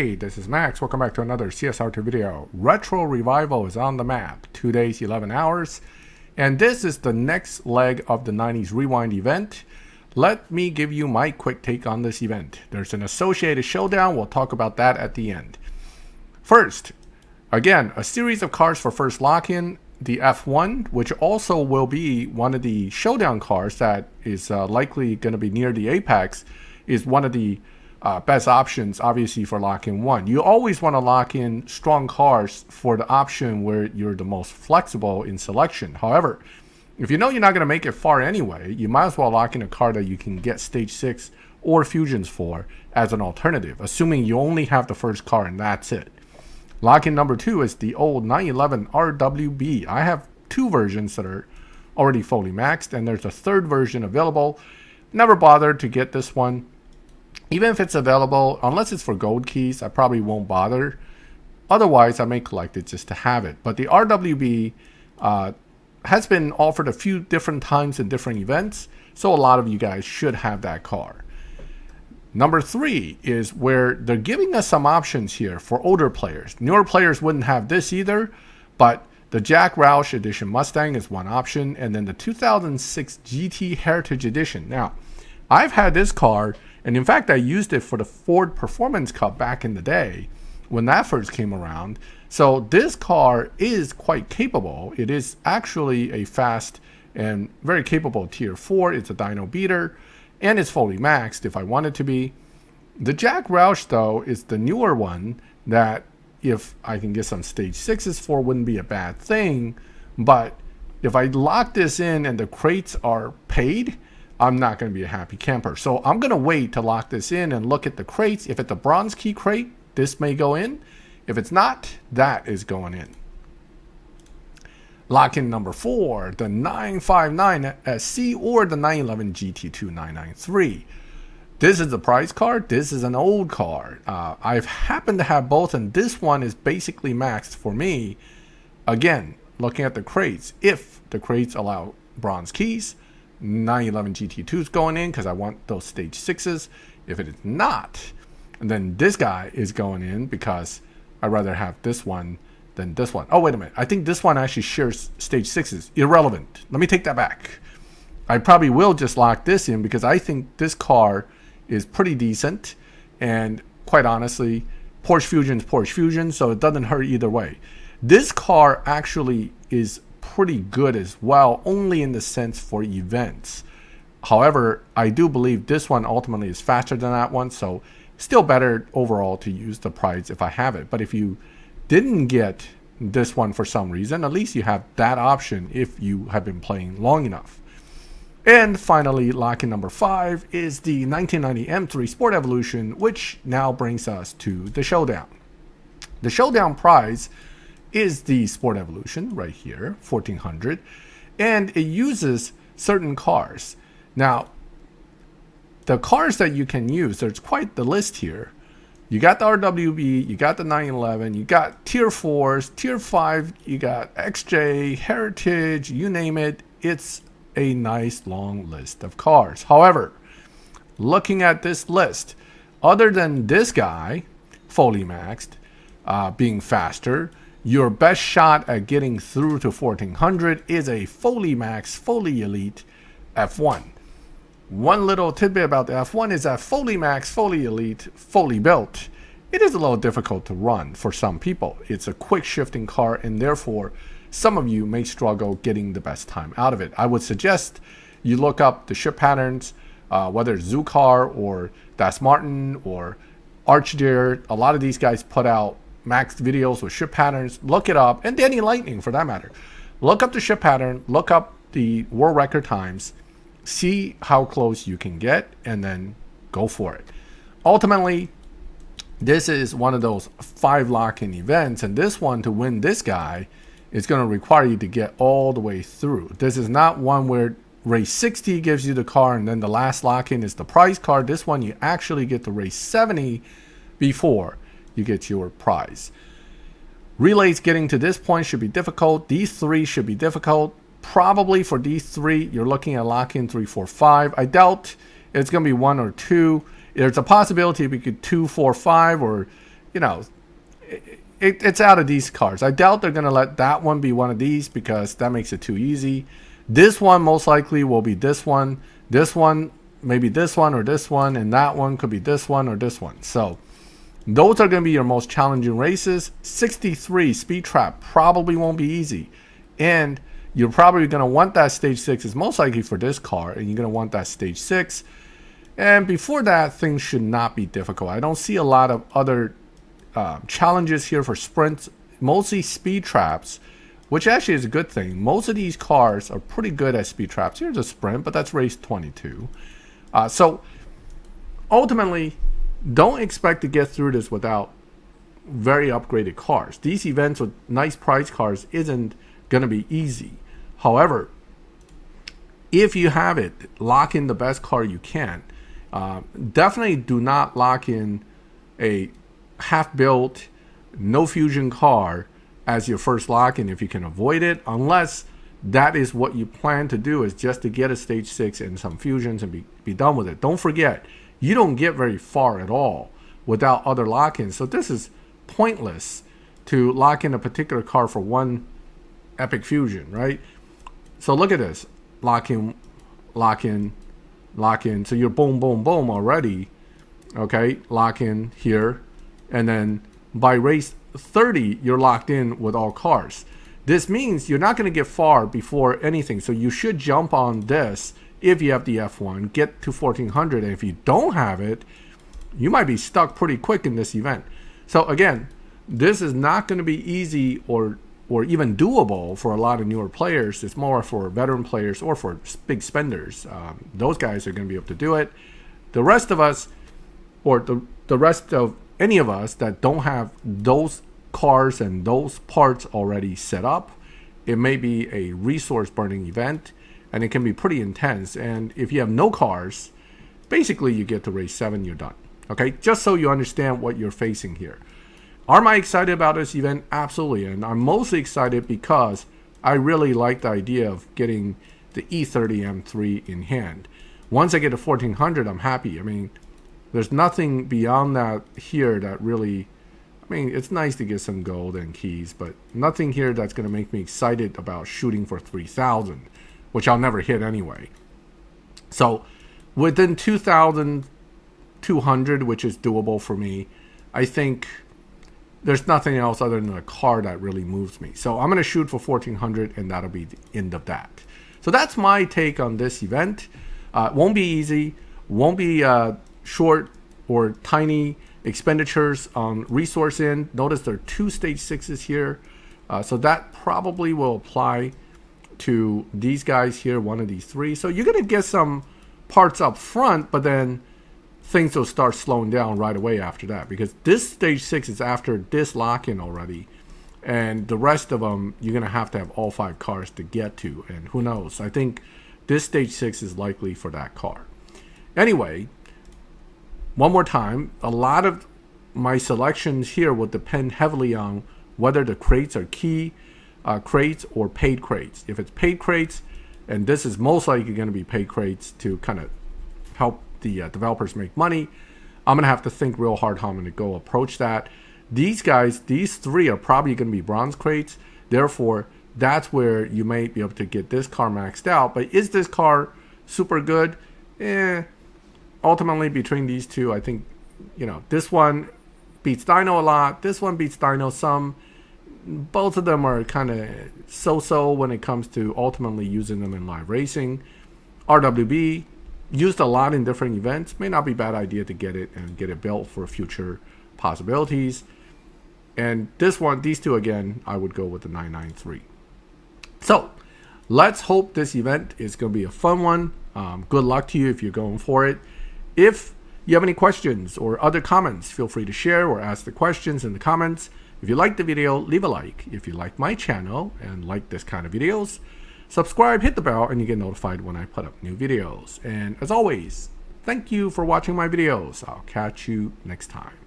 Hey, this is Max. Welcome back to another CSR2 video. Retro Revival is on the map. 2 days, 11 hours. And this is the next leg of the 90s Rewind event. Let me give you my quick take on this event. There's an associated showdown. We'll talk about that at the end. First, again, a series of cars for first lock-in. The F1, which also will be one of the showdown cars that is likely going to be near the apex, is one of the best options, obviously, for lock-in one. You always want to lock in strong cars for the option where you're the most flexible in selection. However, if you know you're not going to make it far anyway, you might as well lock in a car that you can get stage 6 or fusions for as an alternative, assuming you only have the first car and that's it. Lock-in number 2 is the old 911 RWB. I have two versions that are already fully maxed, and there's a third version available. Never bothered to get this one. Even if it's available, unless it's for gold keys, I probably won't bother. Otherwise, I may collect it just to have it. But the RWB has been offered a few different times in different events, so a lot of you guys should have that car. Number 3 is where they're giving us some options here for older players. Newer players wouldn't have this either, but the Jack Roush Edition Mustang is one option, and then the 2006 GT Heritage Edition. Now, I've had this car, and in fact, I used it for the Ford Performance Cup back in the day when that first came around. So this car is quite capable. It is actually a fast and very capable Tier 4. It's a dyno beater, and it's fully maxed if I want it to be. The Jack Roush, though, is the newer one that if I can get some stage 6s for wouldn't be a bad thing. But if I lock this in and the crates are paid, I'm not going to be a happy camper. So I'm going to wait to lock this in and look at the crates. If it's a bronze key crate, this may go in. If it's not, that is going in. Lock-in number 4, the 959 SC or the 911 GT2 993. This is a prize card. This is an old card. I've happened to have both, and this one is basically maxed for me. Again, looking at the crates, if the crates allow bronze keys, 911 GT2 is going in because I want those stage 6s. If it is not, then this guy is going in because I'd rather have this one than this one. Oh, wait a minute. I think this one actually shares stage 6s. Irrelevant. Let me take that back. I probably will just lock this in because I think this car is pretty decent. And quite honestly, Porsche Fusion's Porsche Fusion, so it doesn't hurt either way. This car actually is pretty good as well, only in the sense for events. However, I do believe this one ultimately is faster than that one, so still better overall to use the prize if I have it. But if you didn't get this one for some reason, at least you have that option if you have been playing long enough. And finally, lock-in number 5 is the 1990 M3 Sport Evolution, which now brings us to the Showdown. The Showdown prize is the Sport Evolution right here, 1400, and it uses certain cars. Now, the cars that you can use, there's quite the list here. You got the RWB, you got the 911, you got Tier 4s, Tier 5, you got XJ, Heritage, you name it. It's a nice long list of cars. However, looking at this list, other than this guy, fully maxed, being faster, your best shot at getting through to 1400 is a fully maxed, fully elite F1. One little tidbit about the F1 is that fully maxed, fully elite, fully built, it is a little difficult to run for some people. It's a quick shifting car, and therefore some of you may struggle getting the best time out of it. I would suggest you look up the ship patterns, whether it's Zoocar or Das Martin or Archdeer. A lot of these guys put out maxed videos with ship patterns. Look it up, and Danny Lightning for that matter. Look up the ship pattern, look up the world record times, see how close you can get, and then go for it. Ultimately, this is one of those 5 lock-in events, and this one, to win this guy, is going to require you to get all the way through. This is not one where race 60 gives you the car and then the last lock-in is the prize card. This one, you actually get to race 70 before you get your prize. Relays getting to this point should be difficult. These 3 should be difficult. Probably for these 3, you're looking at lock-in 3, 4, 5. I doubt it's going to be 1 or 2. There's a possibility we could 2, 4, 5, or you know, it's out of these cars. I doubt they're going to let that one be one of these because that makes it too easy. This one most likely will be this one, maybe this one or this one, and that one could be this one or this one. So those are going to be your most challenging races. 63 speed trap probably won't be easy. And you're probably going to want that stage 6 is most likely for this car, and you're going to want that stage 6. And before that, things should not be difficult. I don't see a lot of other challenges here for sprints, mostly speed traps, which actually is a good thing. Most of these cars are pretty good at speed traps. Here's a sprint, but that's race 22. So ultimately, don't expect to get through this without very upgraded cars. These events with nice price cars isn't going to be easy. However, if you have it, lock in the best car you can. Definitely do not lock in a half-built, no fusion car as your first lock-in if you can avoid it, unless that is what you plan to do, is just to get a stage 6 and some fusions and be done with it. Don't forget, you don't get very far at all without other lock-ins. So this is pointless to lock in a particular car for one epic fusion, right? So look at this. Lock in, lock in, lock in. So you're boom, boom, boom already. Okay, lock in here. And then by race 30, you're locked in with all cars. This means you're not going to get far before anything. So you should jump on this if you have the F1, get to 1400. And if you don't have it, you might be stuck pretty quick in this event. So again, this is not going to be easy or even doable for a lot of newer players. It's more for veteran players or for big spenders. Those guys are going to be able to do it. The rest of us, or the rest of any of us that don't have those cars and those parts already set up, it may be a resource burning event, and it can be pretty intense. And if you have no cars, basically you get to race 7, you're done. Okay, just so you understand what you're facing here. Am I excited about this event? Absolutely. And I'm mostly excited because I really like the idea of getting the E30 M3 in hand. Once I get to 1400, I'm happy. I mean, there's nothing beyond that here that really, I mean, it's nice to get some gold and keys, but nothing here that's going to make me excited about shooting for 3000, which I'll never hit anyway. So within 2200, which is doable for me, I think there's nothing else other than a car that really moves me. So I'm going to shoot for 1400, and that'll be the end of that. So that's my take on this event. Won't be easy, won't be short or tiny expenditures on resource in. Notice there are 2 stage 6s here. So that probably will apply to these guys here, one of these 3. So you're going to get some parts up front, but then things will start slowing down right away after that, because this stage 6 is after this lock-in already, and the rest of them you're going to have all 5 cars to get to, and who knows, I think this stage 6 is likely for that car. Anyway, one more time, a lot of my selections here will depend heavily on whether the crates are key crates or paid crates. If it's paid crates, and this is most likely going to be paid crates to kind of help the developers make money, I'm going to have to think real hard how I'm going to go approach that. These guys, these 3 are probably going to be bronze crates. Therefore, that's where you may be able to get this car maxed out. But is this car super good? Ultimately, between these 2, I think, you know, this one beats Dino a lot. This one beats Dino some. Both of them are kind of so-so when it comes to ultimately using them in live racing. RWB, used a lot in different events. May not be a bad idea to get it and get it built for future possibilities. And this one, these 2 again, I would go with the 993. So let's hope this event is going to be a fun one. Good luck to you if you're going for it. If you have any questions or other comments, feel free to share or ask the questions in the comments. If you liked the video, leave a like. If you like my channel and like this kind of videos, subscribe, hit the bell, and you get notified when I put up new videos. And as always, thank you for watching my videos. I'll catch you next time.